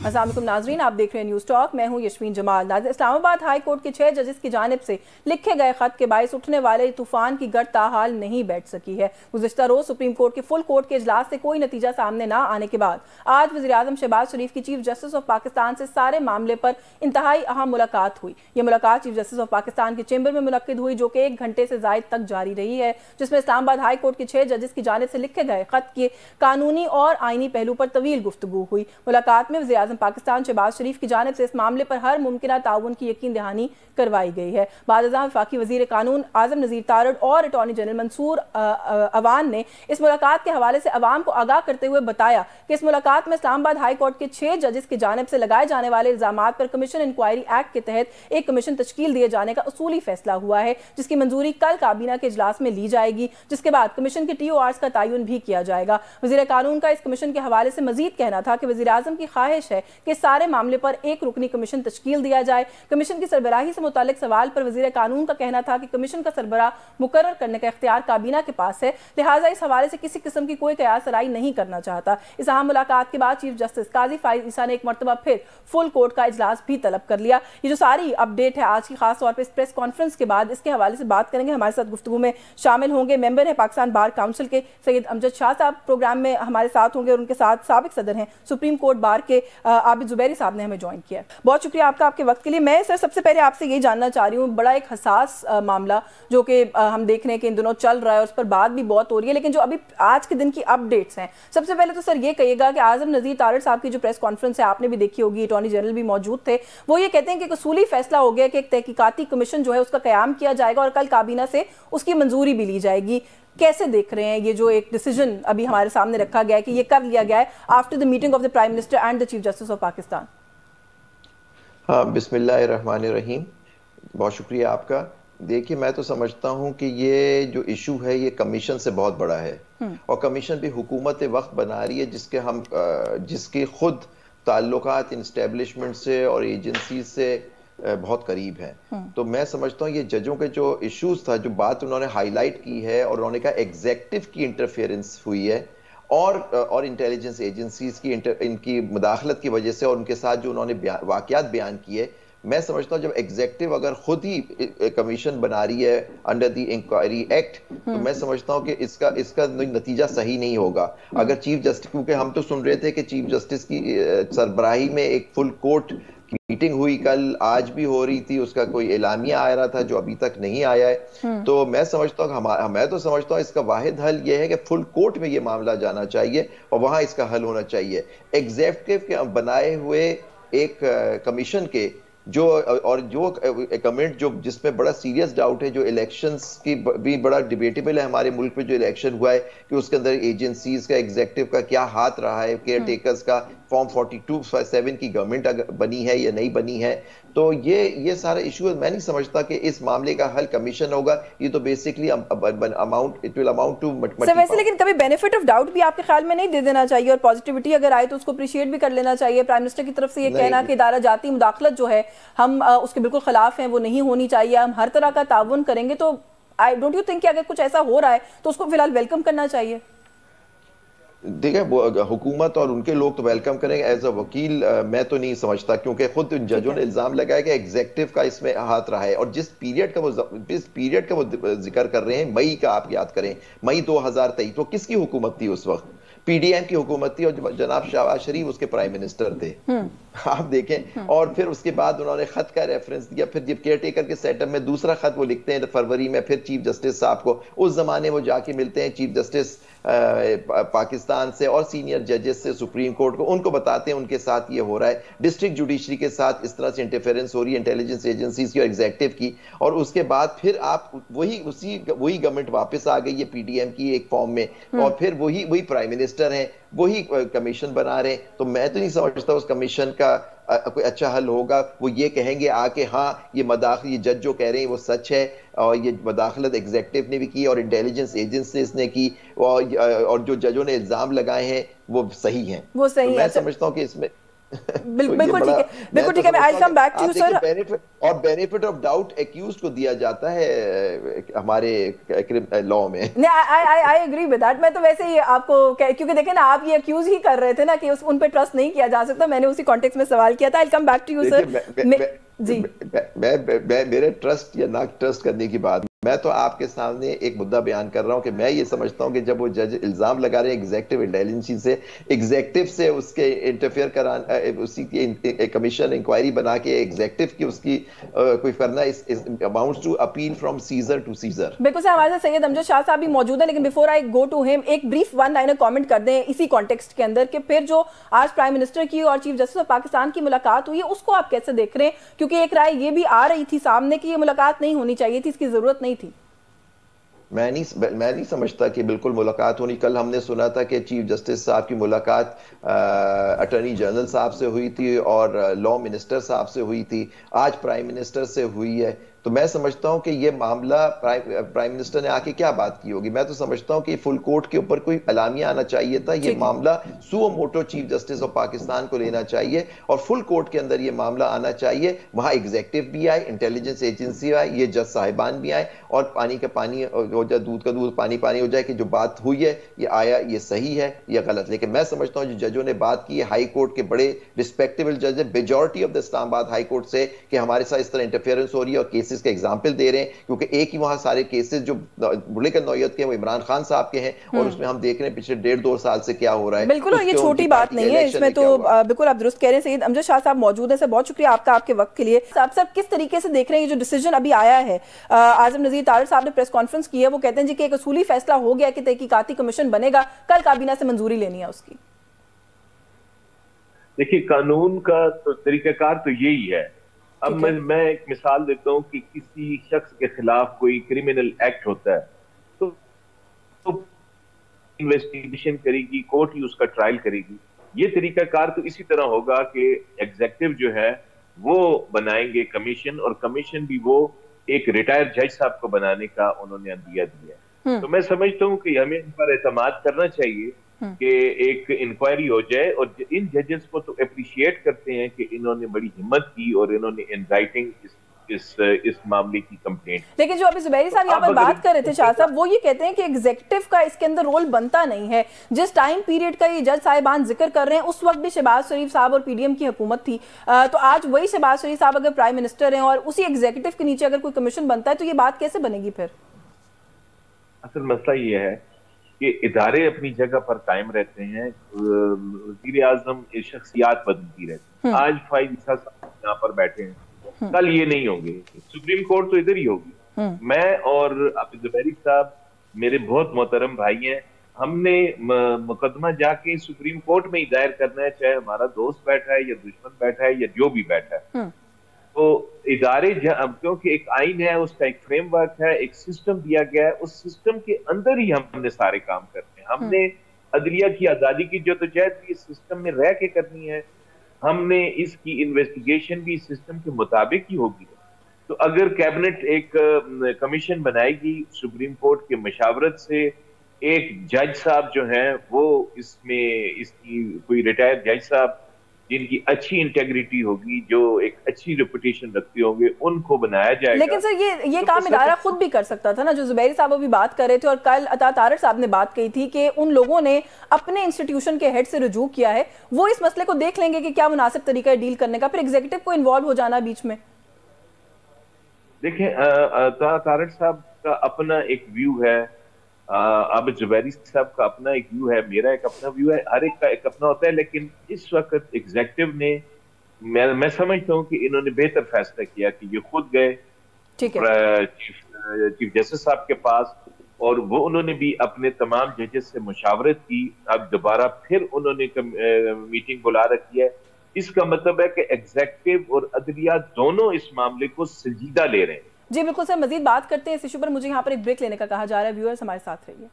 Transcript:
अस्सलाम वालेकुम नाजरीन, आप देख रहे हैं न्यूज़ टॉक। मैं हूं यशवीन जमाल। इस्लामाबाद हाई कोर्ट के 6 जजेस की जानिब से लिखे गए खत के बायस उठने वाले तूफान की गर्द ताहाल नहीं बैठ सकी है। गुज़िश्ता रोज सुप्रीम कोर्ट के फुल कोर्ट के इजलास से कोई नतीजा सामने ना आने के बाद आज वज़ीर आज़म शहबाज शरीफ की चीफ जस्टिस ऑफ पाकिस्तान से सारे मामले पर इंतहाई अहम मुलाकात हुई। यह मुलाकात चीफ जस्टिस ऑफ पाकिस्तान के चैम्बर में मुनक्किद हुई, जो कि 1 घंटे से ज़ायद तक जारी रही है, जिसमें इस्लामाबाद हाई कोर्ट के 6 जजेस की जानिब से लिखे गए खत के कानूनी और आईनी पहलू पर तवील गुफ्तगू हुई। मुलाकात में वज़ीर आज़म पाकिस्तान शहबाज शरीफ की जानिब से इस मामले पर हर मुमकिन ताउन की यकीन दहानी करवाई गई है। बाद वफाकी वज़ीर कानून आज़म नज़ीर तारड़ और अटॉर्नी जनरल मंसूर अवान ने इस मुलाकात के हवाले से अवाम को आगाह करते हुए बताया कि इस मुलाकात में इस्लामाबाद हाई कोर्ट के 6 जजेस की जानिब से लगाए जाने वाले इल्जामात पर कमीशन इंक्वायरी एक्ट के तहत एक कमीशन तश्कील दिए जाने का उसूली फैसला हुआ है, जिसकी मंजूरी कल काबीना के इजलास में ली जाएगी, जिसके बाद कमीशन के TORs का तयन भी किया जाएगा। वज़ीर कानून का इस कमीशन के हवाले से मजीद कहना था कि वज़ीर आज़म की ख्वाहिश है कि सारे मामले पर एक रुकनी कमीशन तश्कील दिया जाए। कमीशन की सरबराही से मुतालिक सवाल पर वज़ीर कानून का कहना था कि कमीशन का सरबराह मुकर्रर करने का इख्तियार काबीना के पास है, लिहाजा इस हवाले से किसी किस्म की कोई कयास राई नहीं करना चाहता। इस अहम मुलाकात के बाद चीफ जस्टिस काजी फाइज ईसा ने एक मरतबा फिर फुल कोर्ट का इजलास भी तलब कर लिया। ये जो सारी अपडेट है आज की, खास तौर पर इस प्रेस कॉन्फ्रेंस के बाद, इसके हवाले से बात करेंगे। हमारे साथ गुफ्तगू में शामिल होंगे मेंबर है पाकिस्तान बार काउंसिल के सैयद अमजद शाह साहब, प्रोग्राम में हमारे साथ होंगे, और उनके साथ साबिक सदर हैं सुप्रीम कोर्ट बार के आबिद जुबैरी साहब ने हमें ज्वाइन किया है। बहुत शुक्रिया आपका आपके वक्त के लिए। मैं सर सबसे पहले आपसे यही जानना चाह रही हूँ, बड़ा एक हसास मामला जो कि हम देख रहे हैं कि इन दिनों चल रहा है और उस पर बात भी बहुत हो रही है, लेकिन जो अभी आज के दिन की अपडेट्स हैं, सबसे पहले तो सर ये कहिएगा कि आज़म नज़ीर तारड़ साहब की जो प्रेस कॉन्फ्रेंस है आपने भी देखी होगी, अटॉर्नी जनरल भी मौजूद थे, वो ये कहते हैं कि उसूली फैसला हो गया कि एक तहकीकाती कमीशन जो है उसका क़याम किया जाएगा और कल काबीना से उसकी मंजूरी भी ली जाएगी। कैसे देख रहे हैं ये जो एक डिसीजन अभी हमारे सामने रखा गया है कि ये कर लिया गया है after the meeting of the prime minister and the chief justice of Pakistan? हाँ, बिस्मिल्लाहिर्रहमानिर्रहीम। बहुत शुक्रिया आपका। देखिए, मैं तो समझता हूँ कि ये जो इशू है ये कमीशन से बहुत बड़ा है, और कमीशन भी हुकूमत वक्त बना रही है जिसके खुद ताल्लुकात इंस्टेब्लिशमेंट से और एजेंसी से बहुत करीब हैं। तो मैं समझता हूँ ये जजों के जो इश्यूज था, जो बात उन्होंने हाईलाइट की है, और उन्होंने कहा एग्जेक्टिव की इंटरफेरेंस हुई है और इंटेलिजेंस एजेंसीज की इनकी मुदाखलत की वजह से, और उनके साथ जो उन्होंने वाकयात बयान किए, मैं समझता हूँ जब एग्जेक्टिव अगर खुद ही कमीशन बना रही है अंडर द इंक्वायरी एक्ट, तो मैं समझता हूँ कि इसका नतीजा सही नहीं होगा। अगर चीफ जस्टिस, क्योंकि हम तो सुन रहे थे कि चीफ जस्टिस की सरबराही में एक फुल कोर्ट मीटिंग हुई, कल आज भी हो रही थी, उसका कोई एलामिया आ रहा था जो अभी तक नहीं आया है। तो मैं समझता हूँ मैं तो समझता हूँ इसका वाहिद हल यह है कि फुल कोर्ट में ये मामला जाना चाहिए और वहां इसका हल होना चाहिए। एग्जेक्टिव के बनाए हुए एक कमीशन के जो कमेंट जो जिसमें बड़ा सीरियस डाउट है, जो इलेक्शंस की भी बड़ा डिबेटेबल है हमारे मुल्क में, जो इलेक्शन हुआ है कि उसके अंदर एजेंसीज का एग्जेक्टिव का क्या हाथ रहा है, केयर टेकर्स का फॉर्म 42/7 की गवर्नमेंट बनी है या नहीं बनी है, तो ये सारा इशू मैं नहीं समझता कि इस मामले का हल कमीशन होगा। ये तो basically it will amount to वैसे, लेकिन कभी बेनिफिट ऑफ डाउट भी आपके ख्याल में नहीं दे देना चाहिए, और पॉजिटिविटी अगर आए तो उसको अप्रिशिएट भी कर लेना चाहिए। प्राइम मिनिस्टर की तरफ से ये कहना कि इदारा जाती मुदाखलत जो है हम उसके बिल्कुल खिलाफ हैं, वो नहीं होनी चाहिए, हम हर तरह का ताउन करेंगे, तो आई डोंट यू थिंक कि अगर कुछ ऐसा हो रहा है तो उसको फिलहाल वेलकम करना चाहिए? देखिए, हुकूमत और उनके लोग तो वेलकम करेंगे। एज अ वकील मैं तो नहीं समझता, क्योंकि खुद उन जजों ने इल्जाम लगाया कि एग्जेक्टिव का इसमें हाथ रहा है, और जिस पीरियड का वो जिक्र कर रहे हैं, मई का आप याद करें, मई 2023, तो किसकी हुकूमत थी उस वक्त? PDM की हुकूमत थी, और जनाब शहबाज शरीफ उसके प्राइम मिनिस्टर थे। आप देखें, और फिर उसके बाद उन्होंने खत का रेफरेंस दिया, फिर जब केयर टेकर के सेटअप में दूसरा खत वो लिखते हैं फरवरी में, फिर चीफ जस्टिस साहब को, उस जमाने वो जाके मिलते हैं चीफ जस्टिस पाकिस्तान से और सीनियर जजेस से सुप्रीम कोर्ट को, उनको बताते हैं उनके साथ ये हो रहा है, डिस्ट्रिक्ट जुडिशरी के साथ इस तरह से इंटरफेरेंस हो रही है इंटेलिजेंस एजेंसीज की और एग्जेक्टिव की, और उसके बाद फिर आप वही गवर्नमेंट वापस आ गई है PDM की एक फॉर्म में, और फिर वही प्राइम मिनिस्टर हैं, वही कमीशन बना रहे हैं। तो मैं तो नहीं समझता उस कमीशन का कोई अच्छा हल होगा। वो ये कहेंगे आके हाँ ये जज जो कह रहे हैं वो सच है, और ये मदाखलत एग्जेक्टिव ने भी की और इंटेलिजेंस एजेंसीज ने की, और जो जजों ने इल्जाम लगाए हैं वो सही हैं। वो सही तो मैं समझता हूँ कि इसमें तो बिल्कुल ठीक है, बिल्कुल ठीक है। मैं I will come back to you sir. Benefit of doubt accused को दिया जाता है हमारे लॉ में। नहीं, आई एग्री विद दैट। मैं तो वैसे ही आपको क्योंकि देखें ना, आप ये अक्यूज ही कर रहे थे ना कि उन पे ट्रस्ट नहीं किया जा सकता, मैंने उसी कॉन्टेक्स्ट में सवाल किया था। I will come back to you sir. जी, मेरे ट्रस्ट या ना ट्रस्ट करने की बात, मैं तो आपके सामने एक मुद्दा बयान कर रहा हूं कि मैं ये समझता हूं कि जब वो जज इल्जाम लगा रहे हैं एग्जेक्टिव इंटेलिजेंसी से, एग्जेक्टिव से उसके इंटरफेयर कराना, उसी की कमीशन इंक्वायरी बना के एग्जेक्टिव की उसकी कोई करना amounts to appeal from Caesar to Caesar. बिल्कुल सर, हमारे साथ सैयद अमजद शाह साहब भी मौजूद है, लेकिन before I go to him एक ब्रीफ वन लाइनर कमेंट कर दें इसी कॉन्टेक्स्ट के अंदर कि फिर जो आज प्राइम मिनिस्टर की और चीफ जस्टिस ऑफ पाकिस्तान की मुलाकात हुई है उसको आप कैसे देख रहे हैं? क्योंकि एक राय ये भी आ रही थी सामने कि ये मुलाकात नहीं होनी चाहिए थी, इसकी जरूरत नहीं थी। मैं नहीं समझता कि बिल्कुल मुलाकात होनी। कल हमने सुना था कि चीफ जस्टिस साहब की मुलाकात अटॉर्नी जनरल साहब से हुई थी और लॉ मिनिस्टर साहब से हुई थी, आज प्राइम मिनिस्टर से हुई है। तो मैं समझता हूं कि ये मामला प्राइम मिनिस्टर ने आके क्या बात की होगी। मैं तो समझता हूं कि फुल कोर्ट के ऊपर कोई अलामिया आना चाहिए था, ये मामला suo motu chief justice of Pakistan को लेना चाहिए और फुल कोर्ट के अंदर ये मामला आना चाहिए। वहां एग्जेक्टिव भी आए, इंटेलिजेंस एजेंसी आए, ये जज साहिबान भी आए और पानी का पानी हो जाए, दूध का दूध पानी पानी हो जाए कि जो बात हुई है ये आया, ये सही है या गलत। लेकिन मैं समझता हूं जो जजों ने बात की है, हाई कोर्ट के बड़े रिस्पेक्टेबल जज है, majority of the Islamabad high court से, कि हमारे साथ इस तरह इंटरफेरेंस हो रही है और केसेस के एग्जाम्पल दे रहे हैं, क्योंकि एक ही वहां सारे केसेस जो बुले का नौयत के हैं वो इमरान खान साहब के हैं और उसमें हम देख रहे हैं पिछले 1.5-2 साल से क्या हो रहा है। बिल्कुल, और ये छोटी बात नहीं है इसमें तो बिल्कुल आप दुरुस्त कह रहे हैं। सैयद अमजद शाह साहब मौजूद है सर, बहुत शुक्रिया आपका आपके वक्त के लिए। आप सब किस तरीके से देख रहे हैं ये जो डिसीजन अभी आया है? आजम नजीर तारड़ साहब ने प्रेस कॉन्फ्रेंस की है, वो कहते हैं जी कि एक असूली फैसला हो गया कि तहकीकाती कमीशन बनेगा, कल काबीना से मंजूरी लेनी है उसकी। देखिए, कानून का तो तरीकाकार तो यही है। अब मैं एक मिसाल देता हूं कि किसी शख्स के खिलाफ कोई क्रिमिनल एक्ट होता है तो इन्वेस्टिगेशन करेगी कोर्ट ही उसका ट्रायल करेगी। ये तरीकाकार तो इसी तरह होगा कि एग्जेक्टिव जो है वो बनाएंगे कमीशन, और कमीशन भी वो एक रिटायर्ड जज साहब को बनाने का उन्होंने अंदिया दिया। तो मैं समझता हूं कि हमें इन पर एतमाद करना चाहिए कि एक इंक्वायरी हो जाए, और इन जजेस को तो अप्रिशिएट करते हैं कि इन्होंने बड़ी हिम्मत की और इन्होंने इन राइटिंग इस मामले की कंप्लेंट। लेकिन जो अभी जुबैरी साहब यहाँ पर बात कर रहे थे शाह साहब, वो ये कहते हैं कि एग्जेक्टिव का इसके अंदर रोल बनता नहीं है। जिस टाइम पीरियड का ये जज साहिबान जिक्र कर रहे हैं उस वक्त भी शहबाज शरीफ साहब और पीडीएम की हुकूमत थी, तो आज वही शहबाज शरीफ साहब अगर प्राइम मिनिस्टर हैं और उसी एग्जीक्यूटिव के नीचे अगर कोई कमीशन बनता है तो ये बात कैसे बनेगी फिर? असल मसला ये है कि इदारे अपनी जगह पर कायम रहते हैं, वज़ीर आज़म शख्सियात बदलती रहती है। आज फाइज ईसा साहब यहाँ पर बैठे हैं, कल ये नहीं होंगे, सुप्रीम कोर्ट तो इधर ही होगी। मैं और अब्दुल ज़ुबैरी साहब मेरे बहुत मोहतरम भाई हैं, हमने मुकदमा जाके सुप्रीम कोर्ट में ही दायर करना है, चाहे हमारा दोस्त बैठा है या दुश्मन बैठा है या जो भी बैठा है। तो इदारे, क्योंकि एक आइन है, उसका एक फ्रेमवर्क है, एक सिस्टम दिया गया है, उस सिस्टम के अंदर ही हमने सारे काम करते हैं। हमने अदलिया की आजादी की जदोजहद भी इस सिस्टम में रह के करनी है, हमने इसकी इन्वेस्टिगेशन भी इस सिस्टम के मुताबिक ही होगी। तो अगर कैबिनेट एक कमीशन बनाएगी सुप्रीम कोर्ट के मशावरत से, एक जज साहब जो हैं वो इसकी कोई रिटायर्ड जज साहब जिनकी अच्छी इंटेग्रिटी होगी, जो एक अच्छी रेपुटेशन रखते होंगे, उनको बनाया जाएगा। लेकिन सर ये तो काम इदारा खुद भी कर सकता था ना, जो जुबैरी साहब अभी बात कर रहे थे और कल अता तारड़ साहब ने बात कही थी कि उन लोगों ने अपने इंस्टीट्यूशन के हेड से रुजू किया है, वो इस मसले को देख लेंगे कि क्या मुनासिब तरीका है डील करने का, फिर एग्जीक्यूटिव को इन्वॉल्व हो जाना बीच में। देखें, अता तारड़ साहब का अपना एक व्यू है, अब जुबैरी साहब का अपना एक व्यू है, मेरा एक अपना व्यू है, हर एक का एक अपना होता है। लेकिन इस वक्त एग्जीक्यूटिव ने, मैं समझता हूं कि इन्होंने बेहतर फैसला किया कि ये खुद गए चीफ जस्टिस साहब के पास, और वो उन्होंने भी अपने तमाम जजेस से मुशावरत की। अब दोबारा फिर उन्होंने मीटिंग बुला रखी है। इसका मतलब है कि एग्जीक्यूटिव और अदलिया दोनों इस मामले को संजीदा ले रहे हैं। जी बिल्कुल सर, मजीद बात करते हैं इस इशू पर। मुझे यहाँ पर एक ब्रेक लेने का कहा जा रहा है। व्यूअर्स हमारे साथ रहिए।